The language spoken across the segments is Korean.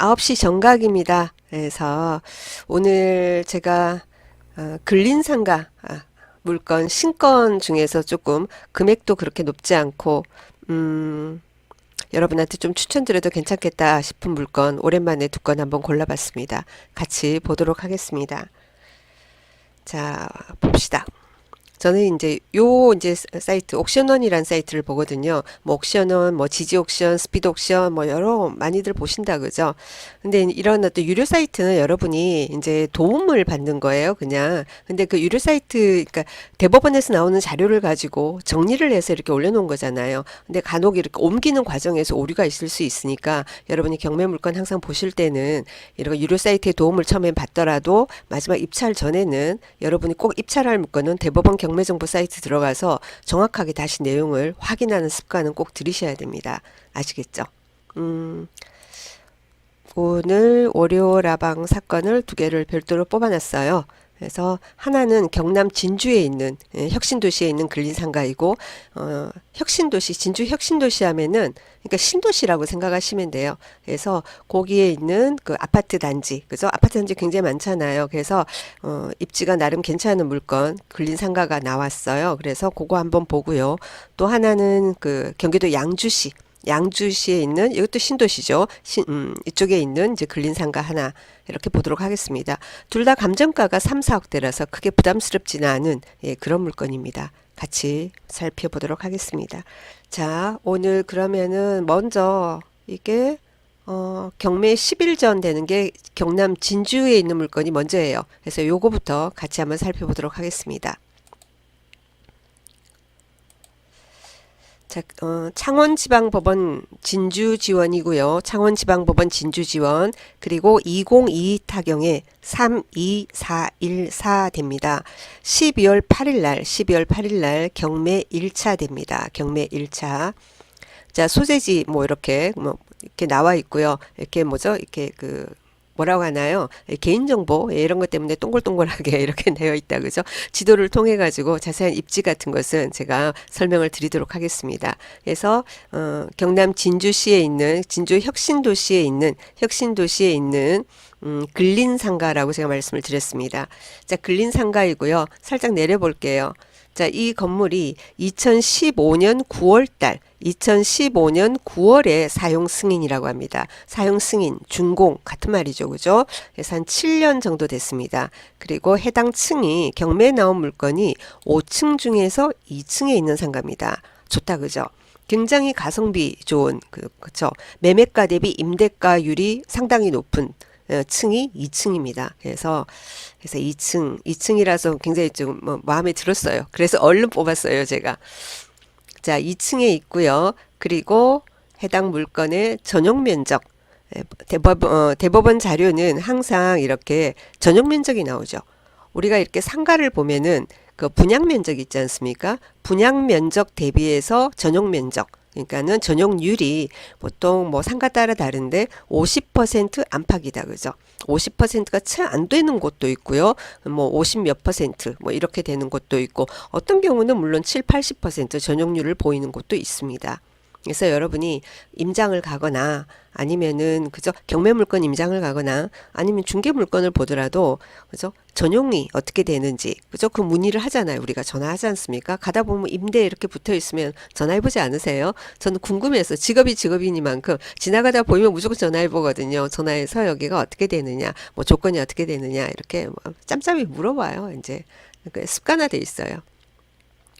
9시 정각입니다. 그래서 오늘 제가 근린상가 물건 신건 중에서 조금 금액도 그렇게 높지 않고 여러분한테 좀 추천드려도 괜찮겠다 싶은 물건 오랜만에 두 건 한번 골라봤습니다. 같이 보도록 하겠습니다. 자, 봅시다. 저는 이제 사이트 옥션원이란 사이트를 보거든요. 뭐 옥션원, 뭐 지지 옥션, 스피드 옥션 뭐 여러 많이들 보신다 그죠? 근데 이런 어떤 유료 사이트는 여러분이 이제 도움을 받는 거예요, 그냥. 근데 그 유료 사이트 그러니까 대법원에서 나오는 자료를 가지고 정리를 해서 이렇게 올려놓은 거잖아요. 근데 간혹 이렇게 옮기는 과정에서 오류가 있을 수 있으니까 여러분이 경매 물건 항상 보실 때는 이런 유료 사이트의 도움을 처음에 받더라도 마지막 입찰 전에는 여러분이 꼭 입찰할 물건은 대법원 경매정보 사이트 들어가서 정확하게 다시 내용을 확인하는 습관은 꼭 들이셔야 됩니다. 아시겠죠? 오늘 월요라방 사건을 두 개를 별도로 뽑아놨어요. 그래서 하나는 경남 진주에 있는 혁신도시에 있는 근린상가이고 혁신도시 진주 혁신도시 하면은 그러니까 신도시라고 생각하시면 돼요. 그래서 거기에 있는 그 아파트 단지 그죠? 아파트 단지 굉장히 많잖아요. 그래서 입지가 나름 괜찮은 물건 근린상가가 나왔어요. 그래서 그거 한번 보고요. 또 하나는 그 경기도 양주시에 있는 이것도 신도시죠. 이쪽에 있는 이제 근린상가 하나 이렇게 보도록 하겠습니다. 둘 다 감정가가 3, 4억대라서 크게 부담스럽지는 않은 그런 물건입니다. 같이 살펴보도록 하겠습니다. 자, 오늘 그러면은 먼저 이게 경매 10일 전 되는 게 경남 진주에 있는 물건이 먼저예요. 그래서 요거부터 같이 한번 살펴보도록 하겠습니다. 자, 창원지방법원 진주지원이고요. 창원지방법원 진주지원 그리고 2022 타경에 32414 됩니다. 12월 8일 날 경매 1차 됩니다. 경매 1차. 자, 소재지 이렇게 나와 있고요. 이렇게 뭐죠? 이렇게 뭐라고 하나요? 개인정보 이런 것 때문에 동글동글하게 이렇게 되어 있다 그죠? 지도를 통해 가지고 자세한 입지 같은 것은 제가 설명을 드리도록 하겠습니다. 그래서 경남 진주시에 있는 진주 혁신도시에 있는 근린상가라고 제가 말씀을 드렸습니다. 자, 근린상가이고요. 살짝 내려 볼게요. 자, 이 건물이 2015년 9월에 사용 승인이라고 합니다. 사용 승인, 준공 같은 말이죠. 그죠? 그래서 한 7년 정도 됐습니다. 그리고 해당 층이 경매에 나온 물건이 5층 중에서 2층에 있는 상가입니다. 좋다. 그죠? 굉장히 가성비 좋은 그쵸? 매매가 대비 임대가율이 상당히 높은 층이 2층입니다. 그래서 2층이라서 굉장히 좀 마음에 들었어요. 그래서 얼른 뽑았어요, 제가. 자, 2층에 있고요. 그리고 해당 물건의 전용 면적. 대법원 자료는 항상 이렇게 전용 면적이 나오죠. 우리가 이렇게 상가를 보면은 그 분양 면적 있지 않습니까? 분양 면적 대비해서 전용 면적. 그러니까는 전용률이 보통 뭐 상가 따라 다른데 50% 안팎이다 그죠? 50%가 채 안 되는 곳도 있고요. 뭐 50 몇 퍼센트 뭐 이렇게 되는 곳도 있고 어떤 경우는 물론 7, 80% 전용률을 보이는 곳도 있습니다. 그래서 여러분이 임장을 가거나 아니면은 그죠 경매 물건 임장을 가거나 아니면 중개 물건을 보더라도 그죠 전용이 어떻게 되는지 그죠 그 문의를 하잖아요. 우리가 전화하지 않습니까? 가다 보면 임대 이렇게 붙어 있으면 전화해 보지 않으세요? 저는 궁금해서 직업이 직업이니만큼 지나가다 보이면 무조건 전화해 보거든요. 전화해서 여기가 어떻게 되느냐 뭐 조건이 어떻게 되느냐 이렇게 뭐 짬짬이 물어봐요. 이제 습관화돼 있어요.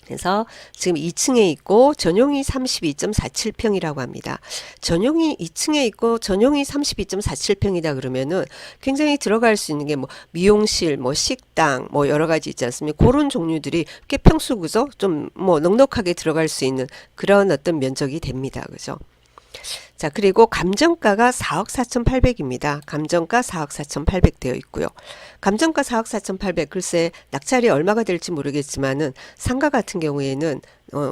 그래서 지금 2층에 있고 전용이 32.47평이라고 합니다. 전용이 2층에 있고 전용이 32.47평이다 그러면은 굉장히 들어갈 수 있는 게 뭐 미용실, 뭐 식당, 뭐 여러 가지 있지 않습니까? 그런 종류들이 꽤 평수 그죠? 좀 뭐 넉넉하게 들어갈 수 있는 그런 어떤 면적이 됩니다. 그죠? 자, 그리고 감정가가 4억 4,800입니다. 감정가 4억 4,800 되어 있고요. 감정가 4억 4,800 글쎄 낙찰이 얼마가 될지 모르겠지만은 상가 같은 경우에는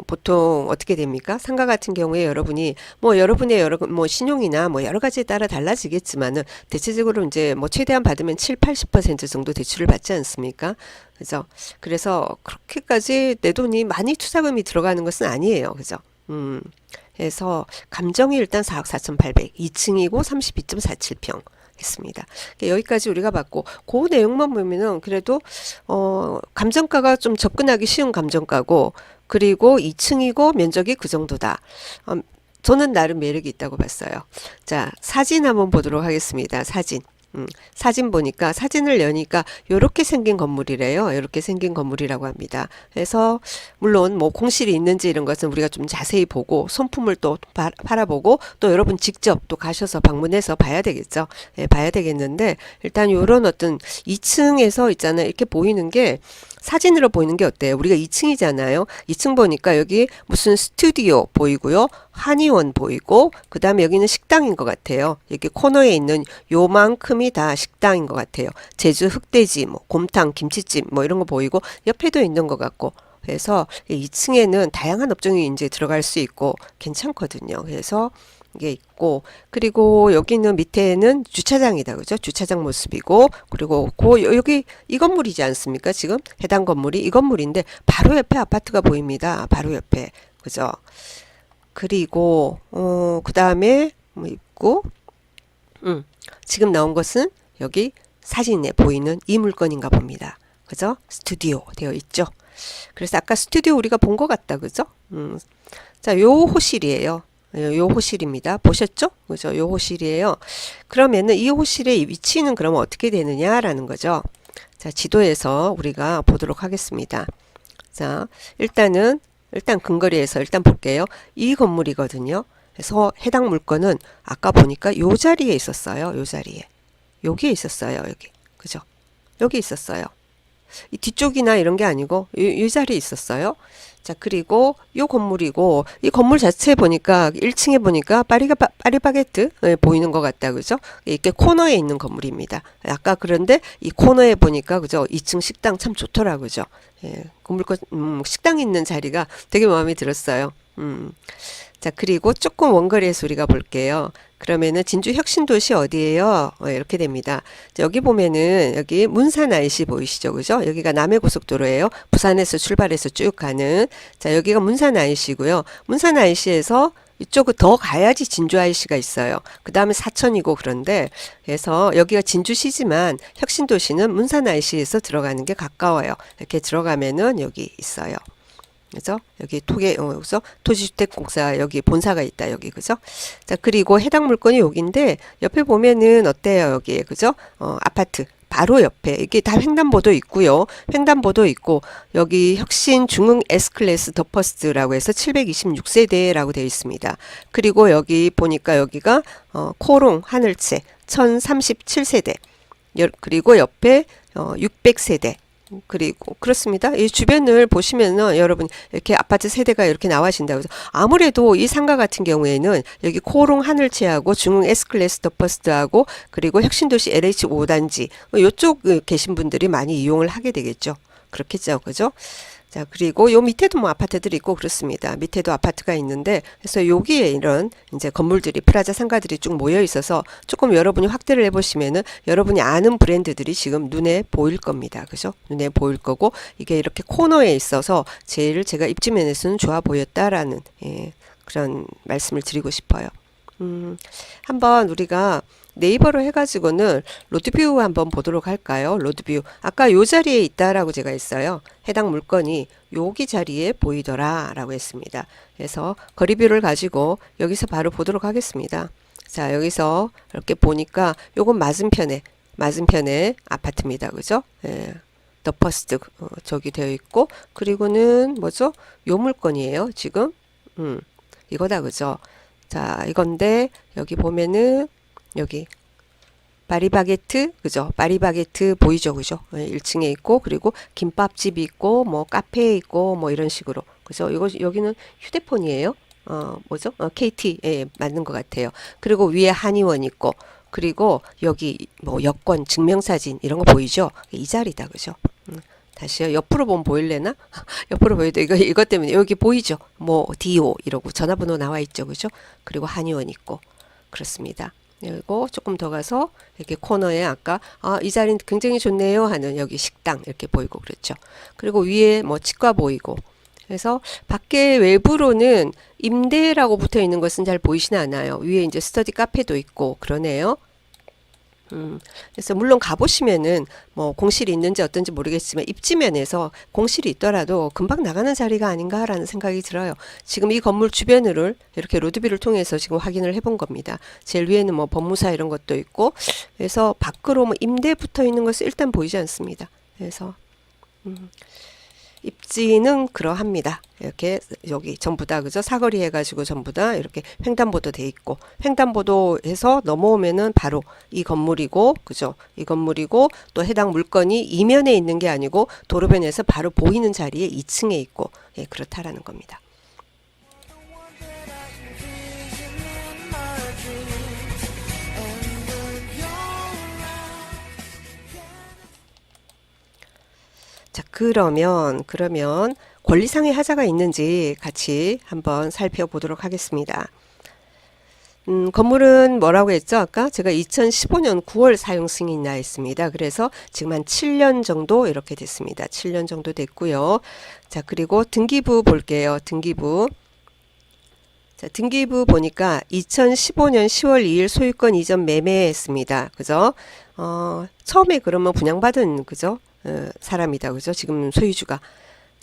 보통 어떻게 됩니까? 상가 같은 경우에 여러분의 뭐 신용이나 뭐 여러 가지에 따라 달라지겠지만은 대체적으로 이제 뭐 최대한 받으면 7, 80% 정도 대출을 받지 않습니까? 그죠? 그래서 그렇게까지 내 돈이 많이 투자금이 들어가는 것은 아니에요. 그죠? 해서 감정이 일단 4억 4,800, 2층이고 32.47평 했습니다. 여기까지 우리가 봤고 그 내용만 보면은 그래도 감정가가 좀 접근하기 쉬운 감정가고 그리고 2층이고 면적이 그 정도다. 저는 나름 매력이 있다고 봤어요. 자, 사진 한번 보도록 하겠습니다. 사진. 사진 보니까 사진을 여니까 요렇게 생긴 건물이래요. 요렇게 생긴 건물이라고 합니다. 그래서 물론 뭐 공실이 있는지 이런 것은 우리가 좀 자세히 보고 손품을 또 팔아보고 또 여러분 직접 또 가셔서 방문해서 봐야 되겠죠. 예, 봐야 되겠는데 일단 요런 어떤 2층에서 있잖아요. 이렇게 보이는 게 사진으로 보이는 게 어때요? 우리가 2층이잖아요. 2층 보니까 여기 무슨 스튜디오 보이고요. 한의원 보이고 그 다음에 여기는 식당인 것 같아요. 여기 코너에 있는 요만큼이 다 식당인 것 같아요. 제주 흑돼지, 뭐 곰탕, 김치찜 뭐 이런 거 보이고 옆에도 있는 것 같고 그래서 2층에는 다양한 업종이 이제 들어갈 수 있고 괜찮거든요. 그래서 이게 있고 그리고 여기는 밑에는 주차장이다 그죠? 주차장 모습이고 그리고 여기 이 건물이지 않습니까? 지금 해당 건물이 이 건물인데 바로 옆에 아파트가 보입니다. 바로 옆에 그죠? 그리고 그 다음에 뭐 있고 지금 나온 것은 여기 사진에 보이는 이 물건인가 봅니다. 그죠? 스튜디오 되어 있죠. 그래서 아까 스튜디오 우리가 본 것 같다 그죠? 자, 요 호실이에요. 요 호실입니다. 보셨죠? 그죠? 요 호실이에요. 그러면은 이 호실의 위치는 그러면 어떻게 되느냐라는 거죠. 자, 지도에서 우리가 보도록 하겠습니다. 자, 일단 근거리에서 일단 볼게요. 이 건물이거든요. 그래서 해당 물건은 아까 보니까 요 자리에 있었어요. 요 자리에. 여기에 있었어요. 여기. 그죠? 여기 있었어요. 이 뒤쪽이나 이런 게 아니고 이 자리에 있었어요. 자, 그리고 요 건물이고 이 건물 자체에 보니까 1층에 보니까 파리바게뜨 보이는 것 같다. 그죠? 이렇게 코너에 있는 건물입니다. 아까 그런데 이 코너에 보니까 그죠? 2층 식당 참 좋더라고요. 그죠? 예, 건물권 식당 있는 자리가 되게 마음에 들었어요. 자, 그리고 조금 원거리에서 우리가 볼게요. 그러면은 진주 혁신도시 어디예요? 이렇게 됩니다. 자, 여기 보면은 여기 문산 IC 보이시죠? 그죠? 여기가 남해고속도로예요. 부산에서 출발해서 쭉 가는. 자, 여기가 문산 IC고요. 문산 IC에서 이쪽을 더 가야지 진주 IC가 있어요. 그 다음에 사천이고 그런데 그래서 여기가 진주시지만 혁신도시는 문산 IC에서 들어가는 게 가까워요. 이렇게 들어가면은 여기 있어요. 그죠? 여기 그죠? 토지주택공사 여기 본사가 있다 여기 그죠? 자, 그리고 해당 물건이 여기인데 옆에 보면은 어때요 여기 그죠? 아파트 바로 옆에 이게 다 횡단보도 있고요. 횡단보도 있고 여기 혁신 중흥 S클래스 더 퍼스트라고 해서 726세대라고 되어 있습니다. 그리고 여기 보니까 여기가 코롱 하늘채 1037세대 그리고 옆에 600세대 그리고 그렇습니다. 이 주변을 보시면은 여러분 이렇게 아파트 세대가 이렇게 나와진다고 해서 아무래도 이 상가 같은 경우에는 여기 코롱 하늘채하고 중흥 S클래스 더 퍼스트하고 그리고 혁신도시 LH 5단지 이쪽 계신 분들이 많이 이용을 하게 되겠죠. 그렇겠죠. 그죠? 자, 그리고 요 밑에도 뭐 아파트들이 있고 그렇습니다. 밑에도 아파트가 있는데 그래서 여기에 이런 이제 건물들이 프라자 상가들이 쭉 모여 있어서 조금 여러분이 확대를 해보시면은 여러분이 아는 브랜드들이 지금 눈에 보일 겁니다. 그죠? 눈에 보일 거고 이게 이렇게 코너에 있어서 제일 제가 입지면에서는 좋아 보였다라는 그런 말씀을 드리고 싶어요. 한번 우리가 네이버로 해가지고는 로드뷰 한번 보도록 할까요? 로드뷰. 아까 요 자리에 있다라고 제가 했어요. 해당 물건이 여기 자리에 보이더라 라고 했습니다. 그래서 거리뷰를 가지고 여기서 바로 보도록 하겠습니다. 자, 여기서 이렇게 보니까 요건 맞은편에 아파트입니다. 그죠? 예. 더 퍼스트 저기 되어 있고 그리고는 뭐죠? 요 물건이에요. 지금 이거다. 그죠? 자, 이건데 여기 보면은 여기 파리바게트 그죠? 파리바게트 보이죠? 그죠? 1층에 있고 그리고 김밥집이 있고 뭐 카페 있고 뭐 이런 식으로 그죠? 여기는 휴대폰이에요. 뭐죠? KT에 맞는 것 같아요. 그리고 위에 한의원 있고 그리고 여기 뭐 여권 증명사진 이런 거 보이죠? 이 자리다. 그죠? 다시요. 옆으로 보면 보일래나? 옆으로 보여도 이것 때문에 여기 보이죠? 뭐 디오 이러고 전화번호 나와 있죠. 그죠? 그리고 한의원 있고 그렇습니다. 그리고 조금 더 가서 이렇게 코너에 아까 이 자리는 굉장히 좋네요 하는 여기 식당 이렇게 보이고 그렇죠. 그리고 위에 뭐 치과 보이고 그래서 밖에 외부로는 임대라고 붙어 있는 것은 잘 보이시는 않아요. 위에 이제 스터디 카페도 있고 그러네요. 그래서 물론 가보시면은 뭐 공실이 있는지 어떤지 모르겠지만 입지면에서 공실이 있더라도 금방 나가는 자리가 아닌가라는 생각이 들어요. 지금 이 건물 주변을 이렇게 로드뷰를 통해서 지금 확인을 해본 겁니다. 제일 위에는 뭐 법무사 이런 것도 있고, 그래서 밖으로 뭐 임대 붙어 있는 것은 일단 보이지 않습니다. 그래서 입지는 그러합니다. 이렇게 여기 전부 다 그죠? 사거리 해가지고 전부 다 이렇게 횡단보도 돼 있고, 횡단보도에서 넘어오면은 바로 이 건물이고, 그죠? 이 건물이고, 또 해당 물건이 이면에 있는 게 아니고 도로변에서 바로 보이는 자리에 2층에 있고, 예, 그렇다라는 겁니다. 자, 그러면 권리상의 하자가 있는지 같이 한번 살펴보도록 하겠습니다. 건물은 뭐라고 했죠? 아까 제가 2015년 9월 사용 승인 나 있습니다. 그래서 지금 한 7년 정도 이렇게 됐습니다. 7년 정도 됐고요. 자, 그리고 등기부 볼게요. 등기부. 자, 등기부 보니까 2015년 10월 2일 소유권 이전 매매했습니다. 그죠? 처음에 그러면 분양받은, 그죠? 사람이다. 그죠? 지금 소유주가.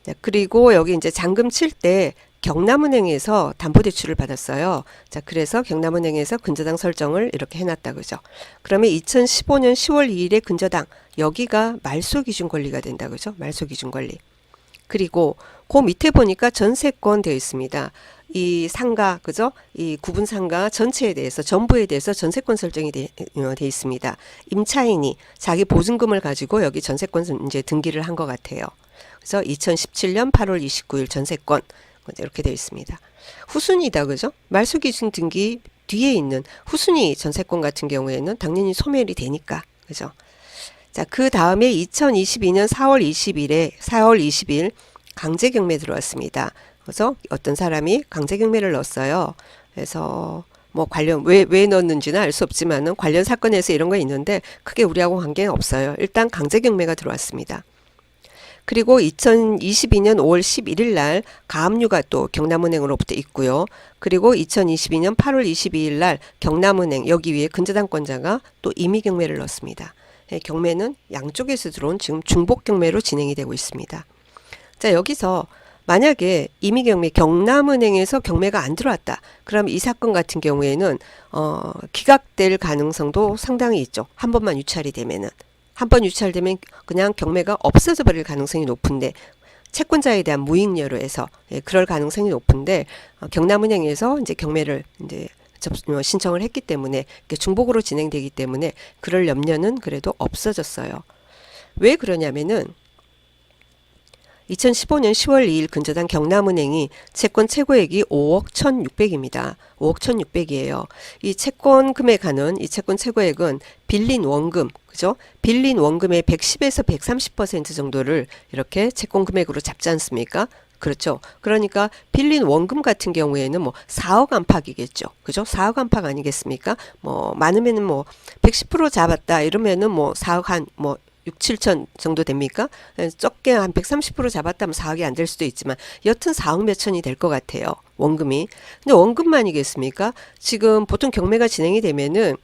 자, 그리고 여기 이제 잔금 칠 때 경남은행에서 담보대출을 받았어요. 자, 그래서 경남은행에서 근저당 설정을 이렇게 해놨다. 그죠? 그러면 2015년 10월 2일에 근저당, 여기가 말소기준 권리가 된다. 그죠? 말소기준 권리. 그리고 그 밑에 보니까 전세권 되어 있습니다. 이 상가, 그죠? 이 구분 상가 전체에 대해서, 전부에 대해서 전세권 설정이 돼 있습니다. 임차인이 자기 보증금을 가지고 여기 전세권 이제 등기를 한 것 같아요. 그래서 2017년 8월 29일 전세권 이렇게 되어 있습니다. 후순위다, 그죠? 말소기준 등기 뒤에 있는 후순위 전세권 같은 경우에는 당연히 소멸이 되니까, 그죠? 자, 그 다음에 2022년 4월 20일 강제 경매 들어왔습니다. 그래서 어떤 사람이 강제 경매를 넣었어요. 그래서 뭐 관련 왜 넣었는지는 알 수 없지만은 관련 사건에서 이런 거 있는데 크게 우리하고 관계는 없어요. 일단 강제 경매가 들어왔습니다. 그리고 2022년 5월 11일 날 가압류가 또 경남은행으로부터 있고요. 그리고 2022년 8월 22일 날 경남은행 여기 위에 근저당권자가 또 임의 경매를 넣었습니다. 경매는 양쪽에서 들어온 지금 중복 경매로 진행이 되고 있습니다. 자, 여기서 만약에 임의 경매 경남은행에서 경매가 안 들어왔다. 그럼 이 사건 같은 경우에는 기각될 가능성도 상당히 있죠. 한 번만 유찰이 되면은. 한 번 유찰되면 그냥 경매가 없어져 버릴 가능성이 높은데 채권자에 대한 무익료로 해서 그럴 가능성이 높은데 경남은행에서 이제 경매를 이제 신청을 했기 때문에 중복으로 진행되기 때문에 그럴 염려는 그래도 없어졌어요. 왜 그러냐면은 2015년 10월 2일 근저당 경남은행이 채권 최고액이 5억 1,600입니다. 5억 1,600이에요. 이 채권 금액하는 이 채권 최고액은 빌린 원금, 그죠? 빌린 원금의 110에서 130% 정도를 이렇게 채권 금액으로 잡지 않습니까? 그렇죠. 그러니까 빌린 원금 같은 경우에는 뭐 4억 안팎이겠죠. 그죠? 4억 안팎 아니겠습니까? 뭐 많으면은 뭐 110% 잡았다 이러면은 뭐 4억 한 6, 7천 정도 됩니까? 적게 한 130% 잡았다면 4억이 안 될 수도 있지만 여튼 4억 몇 천이 될 것 같아요. 원금이. 근데 원금만이겠습니까? 지금 보통 경매가 진행이 되면은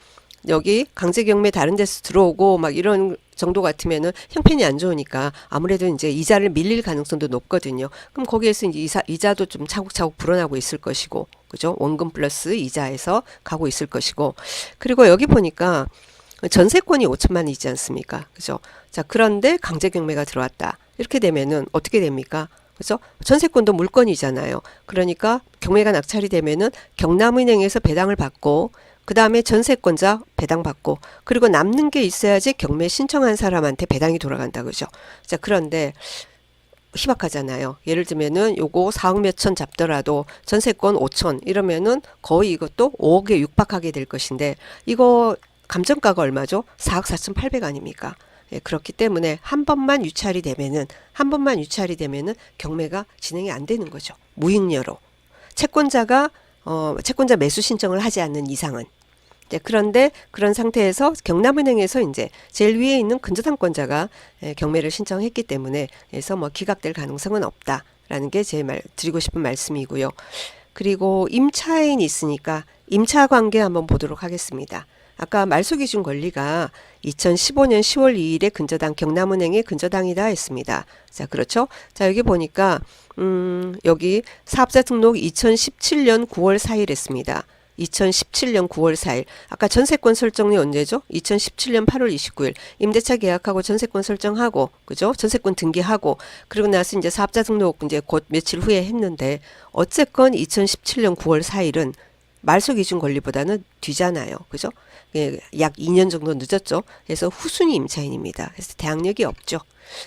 여기 강제 경매 다른 데서 들어오고 막 이런 정도 같으면은 형편이 안 좋으니까 아무래도 이제 이자를 밀릴 가능성도 높거든요. 그럼 거기에서 이제 이자도 좀 차곡차곡 불어나고 있을 것이고, 그죠? 원금 플러스 이자에서 가고 있을 것이고. 그리고 여기 보니까 전세권이 5천만 원이지 않습니까? 그죠? 자, 그런데 강제 경매가 들어왔다. 이렇게 되면은 어떻게 됩니까? 그죠? 전세권도 물건이잖아요. 그러니까 경매가 낙찰이 되면은 경남은행에서 배당을 받고 그 다음에 전세권자 배당받고 그리고 남는 게 있어야지 경매 신청한 사람한테 배당이 돌아간다. 그죠? 자, 그런데 희박하잖아요. 예를 들면은 요거 4억 몇 천 잡더라도 전세권 5천 이러면은 거의 이것도 5억에 육박하게 될 것인데 이거 감정가가 얼마죠? 4억 4,800 아닙니까? 예, 그렇기 때문에 한 번만 유찰이 되면은 경매가 진행이 안 되는 거죠. 무익료로. 채권자가 채권자 매수 신청을 하지 않는 이상은. 이제 그런데 그런 상태에서 경남은행에서 이제 제일 위에 있는 근저당권자가 경매를 신청했기 때문에 그래서 뭐 기각될 가능성은 없다. 라는 게 제 드리고 싶은 말씀이고요. 그리고 임차인이 있으니까 임차 관계 한번 보도록 하겠습니다. 아까 말소기준 권리가 2015년 10월 2일에 근저당 경남은행의 근저당이다 했습니다. 자, 그렇죠? 자, 여기 보니까 여기 사업자 등록 2017년 9월 4일 했습니다. 2017년 9월 4일. 아까 전세권 설정이 언제죠? 2017년 8월 29일. 임대차 계약하고 전세권 설정하고, 그죠? 전세권 등기하고, 그리고 나서 이제 사업자 등록 이제 곧 며칠 후에 했는데, 어쨌건 2017년 9월 4일은 말소 기준 권리보다는 뒤잖아요. 그죠? 예, 약 2년 정도 늦었죠. 그래서 후순위 임차인입니다. 그래서 대항력이 없죠.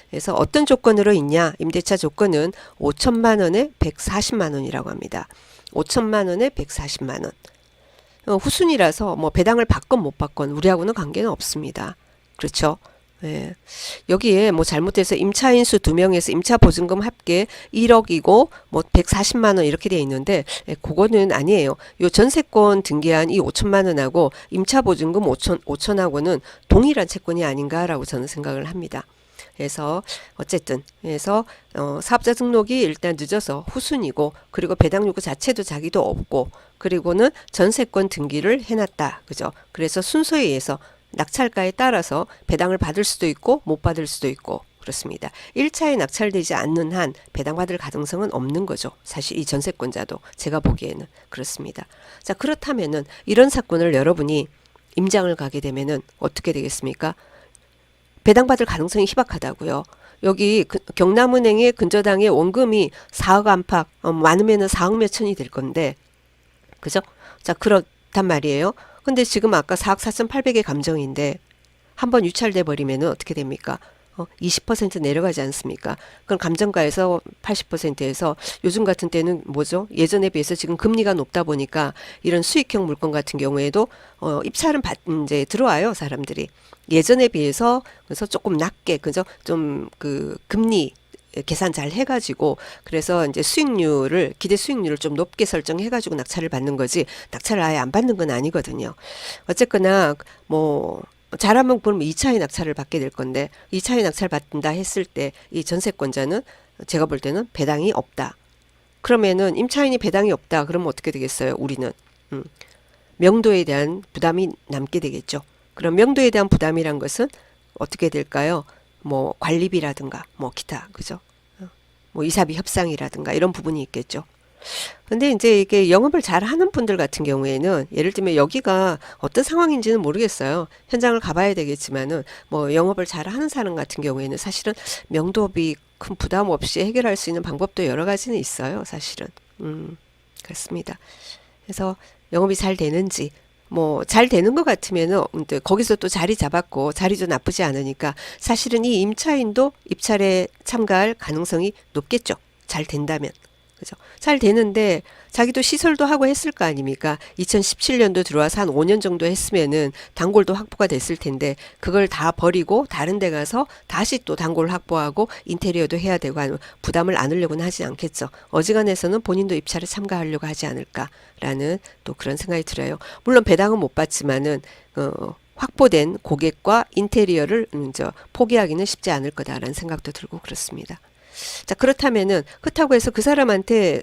그래서 어떤 조건으로 있냐? 임대차 조건은 5천만 원에 140만 원이라고 합니다. 5천만 원에 140만 원. 후순위라서 뭐 배당을 받건 못 받건 우리하고는 관계는 없습니다. 그렇죠? 예. 여기에 뭐 잘못해서 임차인 수 2명에서 임차 보증금 합계 1억이고 뭐 140만 원 이렇게 돼 있는데 그거는 아니에요. 요 전세권 등기한 이 5천만 원하고 임차 보증금 5천하고는 동일한 채권이 아닌가라고 저는 생각을 합니다. 그래서 어쨌든 그래서 사업자 등록이 일단 늦어서 후순이고 그리고 배당 요구 자체도 자기도 없고 그리고는 전세권 등기를 해놨다. 그죠? 그래서 순서에 의해서 낙찰가에 따라서 배당을 받을 수도 있고 못 받을 수도 있고 그렇습니다. 1차에 낙찰되지 않는 한 배당받을 가능성은 없는 거죠. 사실 이 전세권자도 제가 보기에는 그렇습니다. 자, 그렇다면은 이런 사건을 여러분이 임장을 가게 되면은 어떻게 되겠습니까? 배당받을 가능성이 희박하다고요. 여기 경남은행의 근저당의 원금이 4억 안팎, 많으면은 4억 몇천이 될 건데, 그죠? 자, 그렇단 말이에요. 근데 지금 아까 4억 4,800의 감정인데, 한번 유찰돼 버리면은 어떻게 됩니까? 20% 내려가지 않습니까? 그럼 감정가에서 80%에서 요즘 같은 때는 뭐죠? 예전에 비해서 지금 금리가 높다 보니까 이런 수익형 물건 같은 경우에도 입찰은 이제 들어와요, 사람들이. 예전에 비해서 그래서 조금 낮게 그죠? 좀 그 금리 계산 잘 해가지고 그래서 이제 수익률을 기대 수익률을 좀 높게 설정해가지고 낙찰을 받는 거지 낙찰을 아예 안 받는 건 아니거든요. 어쨌거나 뭐 잘하면 그럼 2차의 낙찰을 받게 될 건데 2차의 낙찰 받는다 했을 때 이 전세권자는 제가 볼 때는 배당이 없다. 그러면은 임차인이 배당이 없다. 그러면 어떻게 되겠어요? 우리는 명도에 대한 부담이 남게 되겠죠. 그럼 명도에 대한 부담이란 것은 어떻게 될까요? 뭐 관리비라든가 뭐 기타 그죠? 뭐 이사비 협상이라든가 이런 부분이 있겠죠. 근데 이제 이게 영업을 잘 하는 분들 같은 경우에는 예를 들면 여기가 어떤 상황인지는 모르겠어요. 현장을 가봐야 되겠지만은 뭐 영업을 잘 하는 사람 같은 경우에는 사실은 명도비 큰 부담 없이 해결할 수 있는 방법도 여러 가지는 있어요. 사실은. 그렇습니다. 그래서 영업이 잘 되는지 뭐 잘 되는 것 같으면은 거기서 또 자리 잡았고 자리도 나쁘지 않으니까 사실은 이 임차인도 입찰에 참가할 가능성이 높겠죠. 잘 된다면. 그죠? 잘 되는데 자기도 시설도 하고 했을 거 아닙니까? 2017년도 들어와서 한 5년 정도 했으면은 단골도 확보가 됐을 텐데 그걸 다 버리고 다른 데 가서 다시 또 단골 확보하고 인테리어도 해야 되고 하는 부담을 안으려고는 하지 않겠죠. 어지간해서는 본인도 입찰에 참가하려고 하지 않을까라는 또 그런 생각이 들어요. 물론 배당은 못 받지만은 확보된 고객과 인테리어를 포기하기는 쉽지 않을 거다라는 생각도 들고 그렇습니다. 자, 그렇다면은 그렇다고 해서 그 사람한테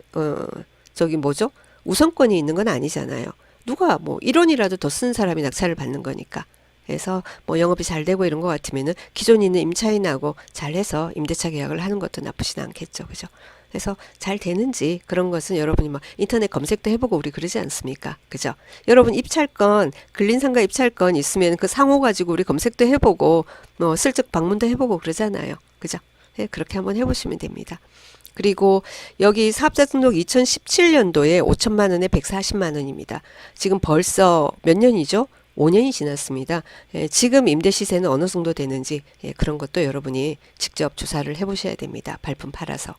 저기 뭐죠? 우선권이 있는 건 아니잖아요. 누가 뭐 1원이라도 더 쓴 사람이 낙찰을 받는 거니까. 그래서 뭐 영업이 잘 되고 이런 것 같으면은 기존에 있는 임차인하고 잘해서 임대차 계약을 하는 것도 나쁘진 않겠죠. 그죠? 그래서 잘 되는지 그런 것은 여러분이 뭐 인터넷 검색도 해보고 우리 그러지 않습니까? 그죠? 여러분 입찰권, 근린상가 입찰권 있으면 그 상호 가지고 우리 검색도 해보고 뭐 슬쩍 방문도 해보고 그러잖아요. 그죠? 네, 그렇게 한번 해보시면 됩니다. 그리고 여기 사업자 등록 2017년도에 5천만 원에 140만 원입니다. 지금 벌써 몇 년이죠? 5년이 지났습니다. 예, 지금 임대 시세는 어느 정도 되는지 그런 것도 여러분이 직접 조사를 해보셔야 됩니다. 발품 팔아서.